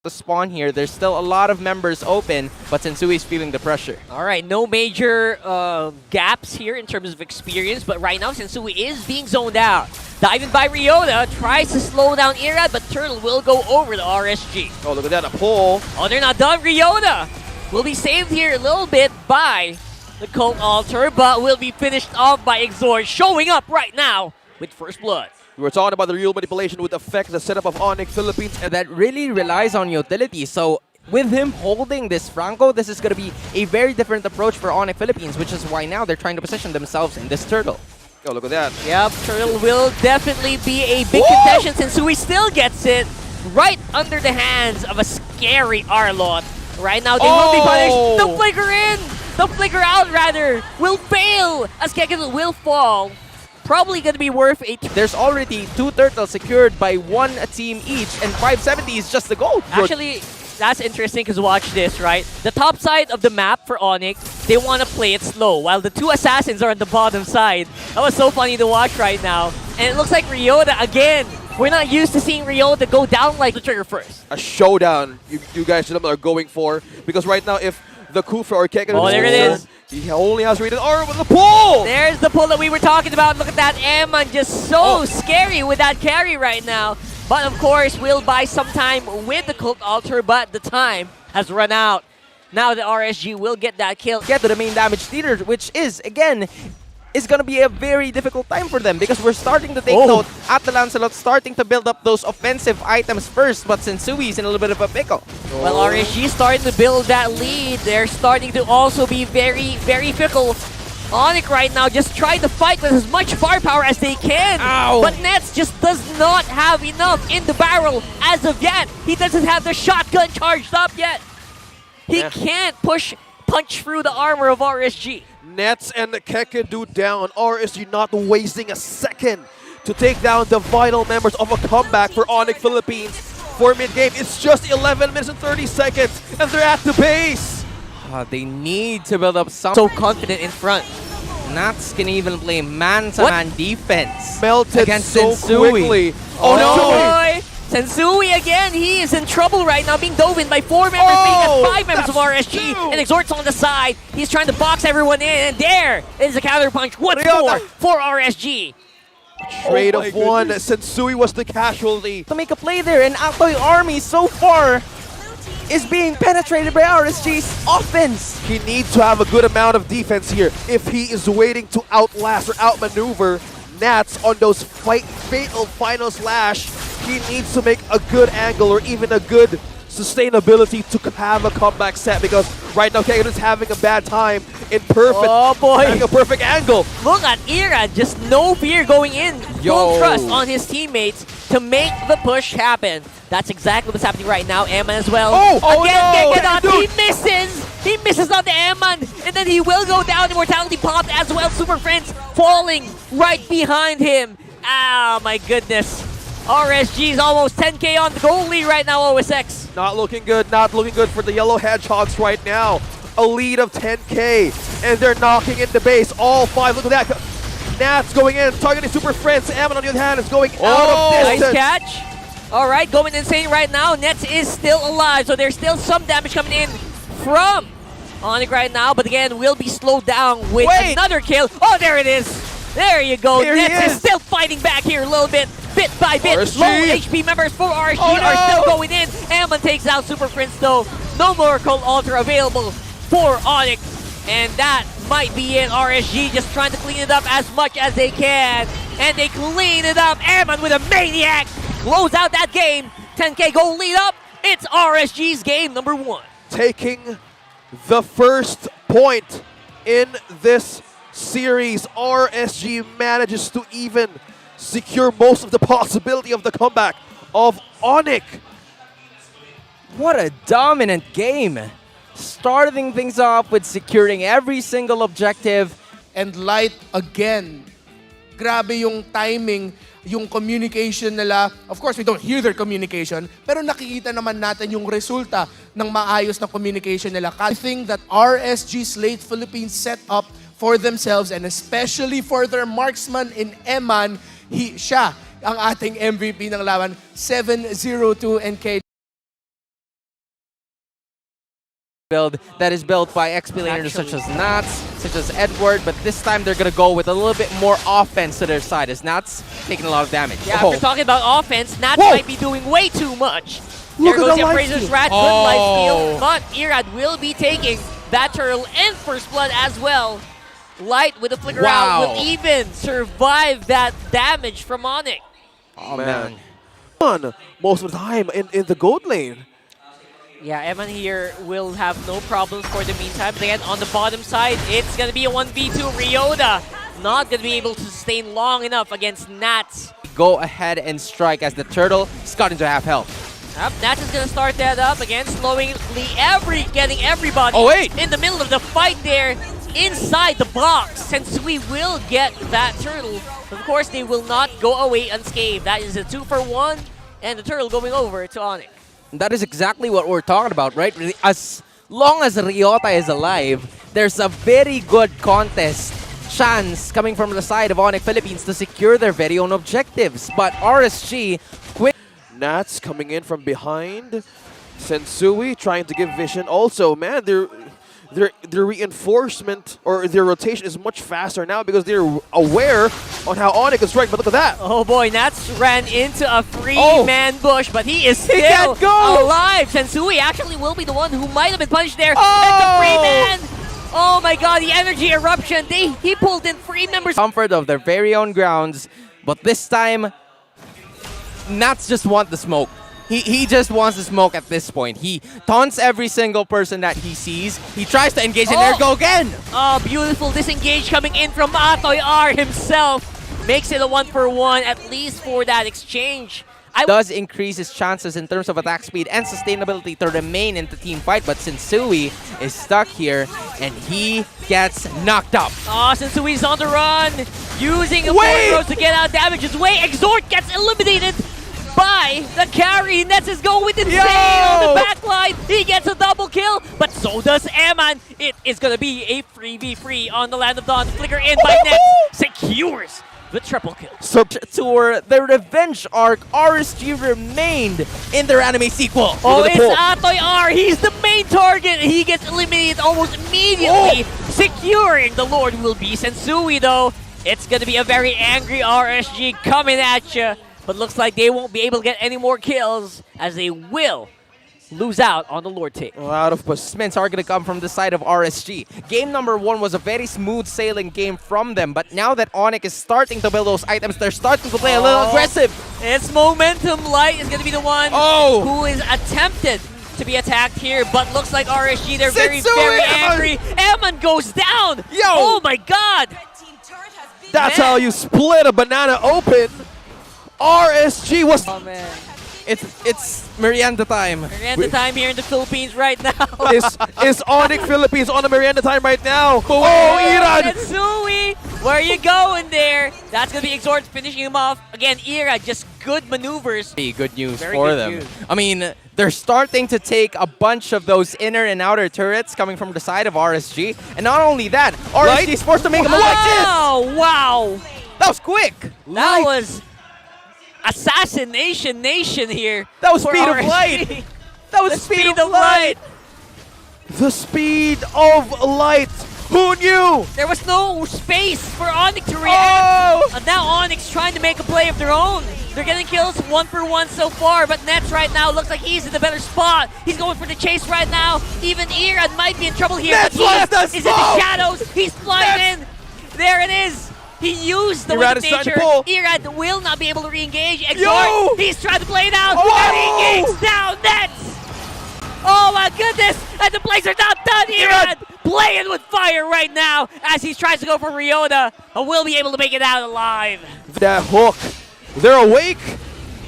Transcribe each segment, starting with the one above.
the spawn here. There's still a lot of members open, but Sensui's feeling the pressure. All right, no major gaps here in terms of experience, but right now Sensui is being zoned out. Diving by Ryota, tries to slow down Irad, but Turtle will go over the RSG. Oh, look at that, a pull. Oh, they're not done. Ryota will be saved here a little bit by the Cult Altar, but will be finished off by Exor, showing up right now with first blood. We were talking about the real manipulation would affect the setup of ONIC Philippines. And that really relies on utility. So with him holding this Franco, this is going to be a very different approach for ONIC Philippines, which is why now they're trying to position themselves in this Turtle. Oh, look at that. Yep, Turtle will definitely be a big contention since Sui still gets it right under the hands of a scary Arlot. Right now, they will be punished. The flicker in! The flicker out, rather, will fail as Kekken will fall. Probably going to be worth a... There's already 2 turtles secured by 1 team each, and 570 is just the goal. Actually, that's interesting because watch this, right? The top side of the map for ONIC, they want to play it slow, while the 2 assassins are on the bottom side. That was so funny to watch right now. And it looks like Ryota, again, we're not used to seeing Ryota go down like the trigger first. A showdown you guys are going for, because right now if the Kufa or Kekken... Oh, there it is. He only has rated R with the pull! There's the pull that we were talking about. Look at that Emon, just so scary with that carry right now. But of course, we'll buy some time with the Cult Altar, but the time has run out. Now the RSG will get that kill. Get to the main damage leader, which is, again, is going to be a very difficult time for them because we're starting to take note at the Lancelot, starting to build up those offensive items first, but Sensui's in a little bit of a pickle. Well, RSG starting to build that lead. They're starting to also be very, very fickle. ONIC right now just trying to fight with as much firepower as they can. Ow. But Nets just does not have enough in the barrel as of yet. He doesn't have the shotgun charged up yet. He can't punch through the armor of RSG. Nets and Kekken do down. RSG not wasting a second to take down the vital members of a comeback for ONIC Philippines. For mid-game, it's just 11 minutes and 30 seconds, and they're at the base. They need to build up some... So confident in front. Nats can even play man-to-man defense. Melted against so Sensui. quickly. Oh no! Sensui again, he is in trouble right now, being dove in by 4 members, being at 5 members of RSG, and Exort's on the side. He's trying to box everyone in, and there is a counter punch once more for RSG. Trade of 1, Sensui was the casualty. To make a play there, and Atoy Army so far is being penetrated by RSG's offense. He needs to have a good amount of defense here if he is waiting to outlast or outmaneuver Nats on those fatal final slash. He needs to make a good angle or even a good sustainability to have a comeback set, because right now Kekken is having a bad time in having a perfect angle. Look at Ira, just no fear going in. Full trust on his teammates to make the push happen. That's exactly what's happening right now. Ammon as well. He misses! He misses on the Ammon, and then he will go down. Immortality popped as well. Super Friends falling right behind him. Oh my goodness. RSG is almost 10k on the goal lead right now, OSX. Not looking good for the Yellow Hedgehogs right now. A lead of 10k, and they're knocking in the base. All 5, look at that. Nats going in, targeting Super Friends. Ammon on the other hand is going out of distance. Nice catch. All right, going insane right now. Nets is still alive, so there's still some damage coming in from ONIC right now, but again, will be slowed down with another kill. Oh, there it is. There you go. Nets is still fighting back here a little bit by bit. RSG. Low HP members for RSG are still going in. Ammon takes out Super Prince though. No more Cult Altar available for ONIC. And that might be it. RSG just trying to clean it up as much as they can. And they clean it up. Ammon with a maniac. Close out that game. 10k goal lead up. It's RSG's game number 1. Taking the first point in this series, RSG manages to even secure most of the possibility of the comeback of ONIC. What a dominant game. Starting things off with securing every single objective. And Light again. Grabe yung timing, yung communication nila. Of course, we don't hear their communication, pero nakikita naman natin yung resulta ng maayos na communication nila. I think that RSG SLATE Philippines set up for themselves, and especially for their marksman in Eman, siya ang ating MVP ng laban, 7-0-2 NK. build that is built by XP laners such as Nats, such as Edward, but this time they're gonna go with a little bit more offense to their side as Nats taking a lot of damage. Yeah, after talking about offense, Nats Whoa. might be doing way too much. Look There at goes the the life Appraiser's steal. Rat, good life steal, but Irad will be taking that turtle and first blood as well. Light with a flicker out will even survive that damage from ONIC. Oh man. On most of the time in the gold lane. Yeah, Eman here will have no problems for the meantime. Again, on the bottom side, it's going to be a 1v2. Ryota not going to be able to sustain long enough against Nats. Go ahead and strike as the turtle is got into half health. Yep, Nats is going to start that up again, slowly getting everybody in the middle of the fight there inside the box. Sensui will get that turtle. Of course, they will not go away unscathed. That is a 2-for-1, and the turtle going over to ONIC. That is exactly what we're talking about, right? As long as Ryota is alive, there's a very good contest chance coming from the side of ONIC Philippines to secure their very own objectives. But RSG Nats coming in from behind. Sensui trying to give vision. Also, man, their reinforcement or their rotation is much faster now because they're aware on how ONIC is strike. But look at that. Oh boy, Nats ran into a free-man bush, but he is still can't go. alive. Sensui actually will be the one who might have been punished there. And the free-man! Oh my god, the energy eruption. He pulled in 3 members. comfort of their very own grounds, but this time, Nats just want the smoke. He just wants the smoke at this point. He taunts every single person that he sees. He tries to engage, and there you go again. Oh, beautiful disengage coming in from Atoy R himself. Makes it a 1-for-1, at least for that exchange. Does increase his chances in terms of attack speed and sustainability to remain in the team fight, but Sensui is stuck here, and he gets knocked up. Oh, Sensui's on the run, using a forward throws to get out damages. Exort gets eliminated by the carry. Nets is going insane on the backline. He gets a double kill, but so does Eman. It is going to be a 3v3 on the Land of Dawn. Flicker in by Nets. Secures the triple kill. So tour the revenge arc, RSG remained in their anime sequel. Oh, it's Atoy R. He's the main target. He gets eliminated almost immediately. Securing the Lord will be Sensui, though. It's going to be a very angry RSG coming at you. But looks like they won't be able to get any more kills as they will lose out on the Lord take. A lot of Punishments are going to come from the side of RSG. Game number 1 was a very smooth sailing game from them, but now that ONIC is starting to build those items, they're starting to play a little aggressive. It's Momentum Light is going to be the one who is attempted to be attacked here, but looks like RSG, they're very angry. Eman goes down. Oh my god. That's how you split a banana open. RSG was... Oh man. It's Merienda time. Merienda time here in the Philippines right now. is ONIC Philippines on the Merienda time right now? Oh, Irad! Sensui, where are you going there? That's going to be Exort finishing him off. Again, Irad, just good maneuvers. Good news Very for good them. news. I mean, they're starting to take a bunch of those inner and outer turrets coming from the side of RSG. And not only that, RSG is forced to make a move like this. Oh, wow. That was quick. That was Assassination Nation here. That was for speed of RSG. light. That was The speed of light. The speed of light. Who knew? There was no space for ONIC to react. And now ONIC's trying to make a play of their own. They're getting kills 1-for-1 so far, but Nets right now looks like he's in the better spot. He's going for the chase right now. Even Irad might be in trouble here. Nets but lost he's the in the smoke. shadows. He's flying in. There it is. He used the Irad wind of is trying to nature. pull. Irad will not be able to re-engage. Yo! Exort, he's trying to play it out. And he gains down Nets. Oh my goodness. And the plays are not done. Irad playing with fire right now as he tries to go for Ryota. But will be able to make it out alive. That hook. They're awake.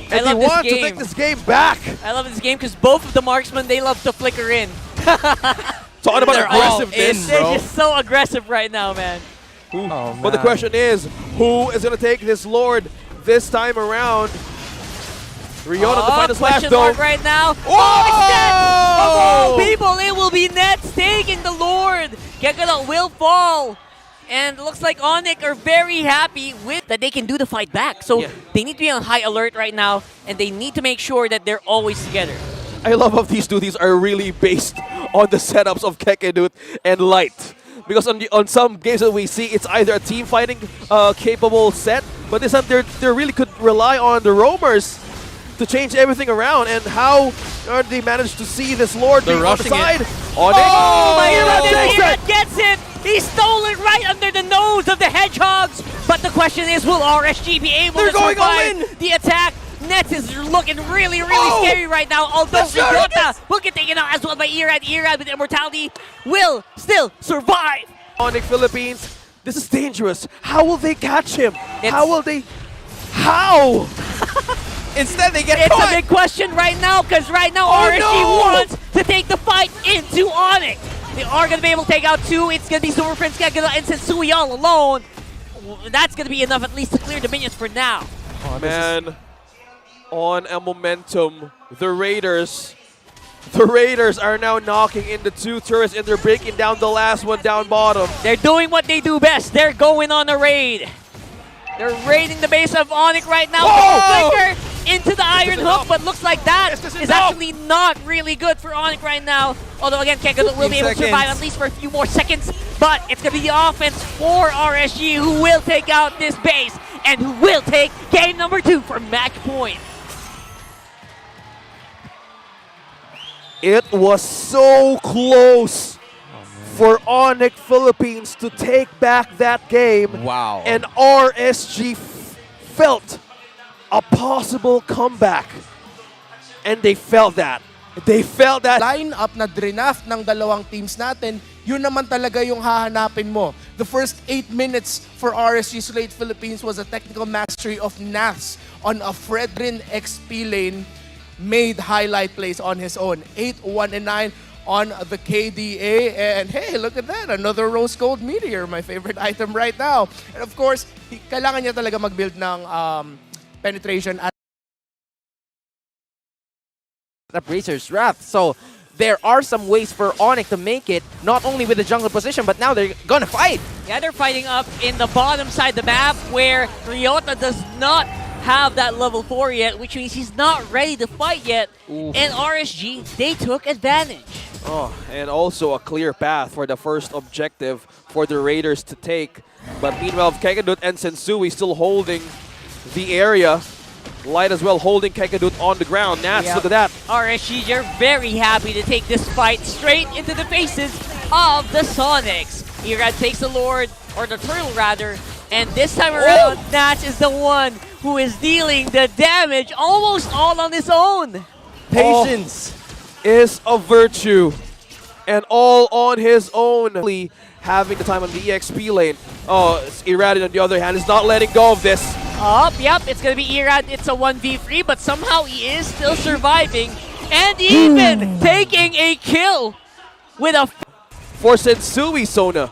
And they love this want to game. take this game back. I love this game because both of the marksmen, they love to flicker in. Talking about They're all aggressiveness, in, They're bro. just so aggressive right now, man. But the question is, who is going to take this Lord this time around? Ryota, the final slash, question though. mark right now. Whoa! Oh, it's Nets! Of all people, it will be Nets taking the Lord. Gekala will fall. And it looks like ONIC are very happy with that they can do the fight back. So they need to be on high alert right now, and they need to make sure that they're always together. I love how these two. These are really based on the setups of Kekedut and Light. Because on some games that we see, it's either a team fighting capable set, but this time they really could rely on the roamers to change everything around. And how they managed to see this Lord being on the side? Onyx gets it! He stole it right under the nose of the Hedgehogs! But the question is, will RSG be able to survive the attack? Nets is looking really scary right now, although Ryota will get taken out as well by Irad. Irad with Immortality will still survive! ONIC Philippines, this is dangerous. How will they catch him? How? Instead, they get It's caught. a big question right now, because right now RSG wants to take the fight into ONIC. They are going to be able to take out two. It's going to be Super Prince Kekedut and Sensui all alone. That's going to be enough at least to clear the minions for now. Oh, man. On a momentum, the Raiders are now knocking in the two turrets and they're breaking down the last one down bottom. They're doing what they do best. They're going on a raid. They're raiding the base of ONIC right now. Flicker into the Iron Hook, but looks like that is actually not really good for ONIC right now. Although again, Kekedut will be able to survive at least for a few more seconds. But it's going to be the offense for RSG who will take out this base and who will take game number 2 for match point. It was so close for ONIC Philippines to take back that game. Wow. And RSG felt a possible comeback. And they felt that. They felt that. Line-up na draft ng dalawang teams natin, yun naman talaga yung hahanapin mo. The first 8 minutes for RSG SLATE Philippines was a technical mastery of Naths on a Fredrin XP lane, made highlight plays on his own. 8, 1, and 9 on the KDA. And hey, look at that. Another Rose Gold Meteor, my favorite item right now. And of course, kailangan niya talaga mag-build ng penetration at Razor's Wrath. So there are some ways for ONIC to make it, not only with the jungle position, but now they're gonna fight. Yeah, they're fighting up in the bottom side of the map where Ryota does not have that level 4 yet, which means he's not ready to fight yet. Oof. And RSG, they took advantage. Oh, and also a clear path for the first objective for the Raiders to take. But meanwhile, Kekedut and Sensui still holding the area. Light as well holding Kekedut on the ground. Nats, look at that. RSG, you're very happy to take this fight straight into the faces of the Sonics. Irad takes the Lord, or the Turtle rather, and this time around, Nats is the one who is dealing the damage almost all on his own. Patience is a virtue, and all on his own. Having the time on the EXP lane. Oh, Irad on the other hand is not letting go of this. Yep, it's gonna be Irad. It's a 1v3, but somehow he is still surviving and even taking a kill with a for Sensui, Sona.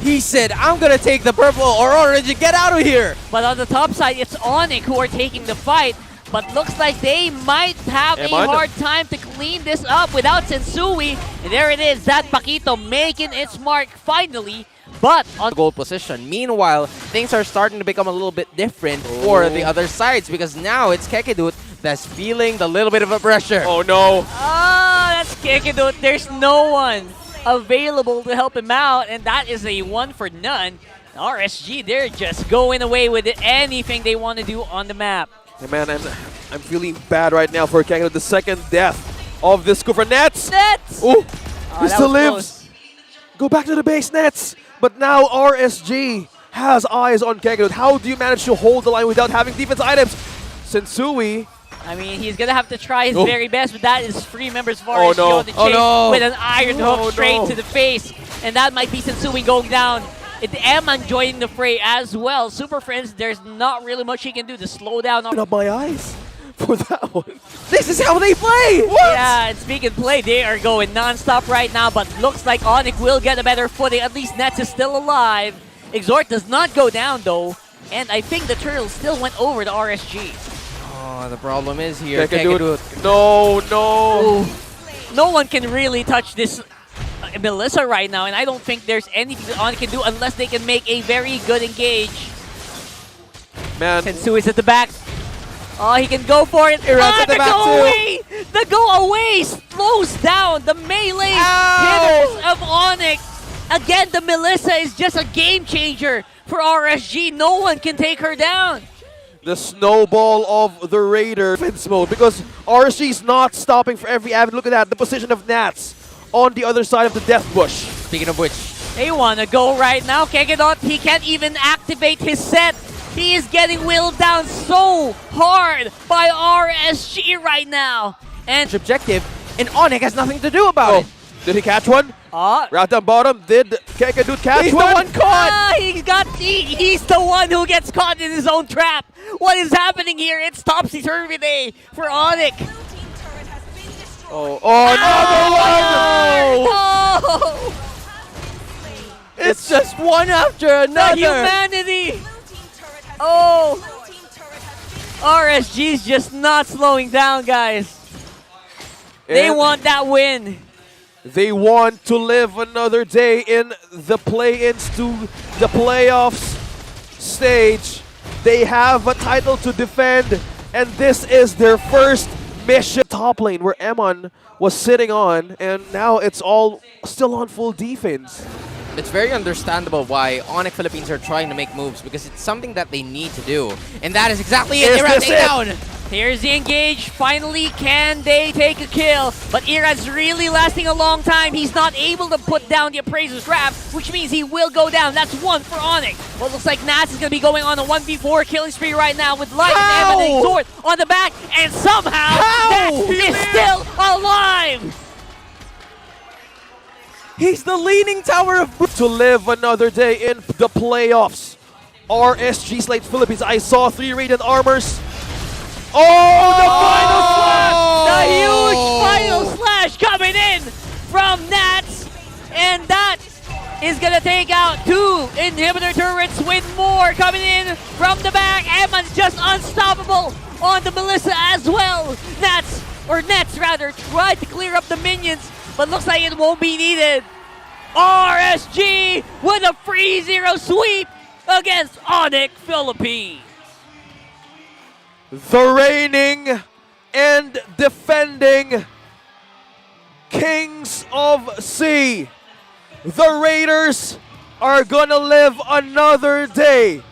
He said, I'm gonna take the purple or orange, get out of here! But on the top side, it's ONIC who are taking the fight. But looks like they might have a hard time to clean this up without Sensui. And there it is, that Paquito making its mark finally. But on goal position. Meanwhile, things are starting to become a little bit different for the other sides because now it's Kekedut that's feeling the little bit of a pressure. Oh no. That's Kekedut. There's no one available to help him out, and that is a 1 for none. RSG, they're just going away with anything they want to do on the map. Hey man, I'm feeling bad right now for Kekedut. The second death of this score for Nets. Nets! Ooh, he still lives. Close. Go back to the base, Nets. But now RSG has eyes on Kekedut. How do you manage to hold the line without having defense items? Sensui. I mean, he's going to have to try his very best, but that is 3 members of RSG on the chase with an iron hook straight to the face. And that might be Sensui going down. Eman joining the fray as well. Super Friends, there's not really much he can do to slow down. Open up my eyes for that one. This is how they play! What? Yeah, and speaking of play, they are going non-stop right now, but looks like ONIC will get a better footing. At least Nets is still alive. Exhort does not go down though, and I think the Turtle still went over to RSG. Oh, the problem is here, Kekedut. No. Ooh. No one can really touch this Melissa right now, and I don't think there's anything that ONIC can do unless they can make a very good engage. Man. Sensui is at the back. Oh, he can go for it. Irad's at the back away! The go away slows down the melee hitters of ONIC. Again, the Melissa is just a game changer for RSG. No one can take her down. The snowball of the Raider defense mode, because RSG is not stopping for every avenue. Look at that, the position of Nats on the other side of the death bush. Speaking of which, They want to go right now. Kekedot, he can't even activate his set. He is getting willed down so hard by RSG right now. And objective, and ONIC has nothing to do about it. Did he catch one? Right down bottom, did Kekedot catch He's one? the one caught! he's the one who gets caught in his own trap. What is happening here? It's topsy-turvy day for ONIC. Oh, another one! No! It's just one after The another! humanity! Oh! RSG's just not slowing down, guys. They And want that win. they want to live another day in the play-ins to the playoffs stage. They have a title to defend, and this is their first mission. Top lane where Emon was sitting on, and now it's all still on full defense. It's very understandable why ONIC Philippines are trying to make moves, because it's something that they need to do. And that is exactly it. Is Ira this it? takedown. Here's the engage. Finally, can they take a kill? But Ira's really lasting a long time. He's not able to put down the Appraiser's Wrap, which means he will go down. That's one for ONIC. Well, looks like Nats is going to be going on a 1v4 killing spree right now with Light and Emanating Sword on the back. And somehow, Nats is still alive. He's the leaning tower of... To live another day in the playoffs. RSG SLATE Philippines. I saw 3 Radiant Armors. Oh, the final slash! The huge final slash coming in from Nats. And that is going to take out 2 inhibitor turrets with more coming in from the back. Emma's just unstoppable on the Melissa as well. Nets rather, tried to clear up the minions, but looks like it won't be needed. RSG with a free 0 sweep against ONIC Philippines. The reigning and defending Kings of Sea. The Raiders are gonna live another day.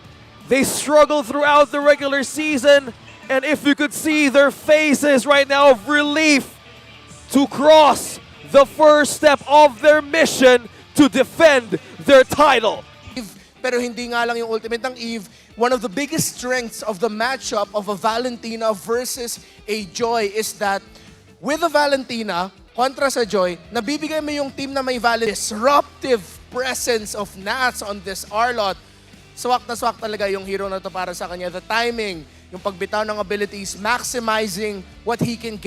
They struggled throughout the regular season, and if you could see their faces right now of relief to cross the first step of their mission to defend their title. Pero hindi nga lang yung ultimate ng Eve. One of the biggest strengths of the matchup of a Valentina versus a Joy is that with a Valentina kontra sa Joy, nabibigay mo yung team na may disruptive presence of Nats on this R-Lot. Swak na swak talaga yung hero na to para sa kanya. The timing, yung pagbitaw ng abilities, maximizing what he can get.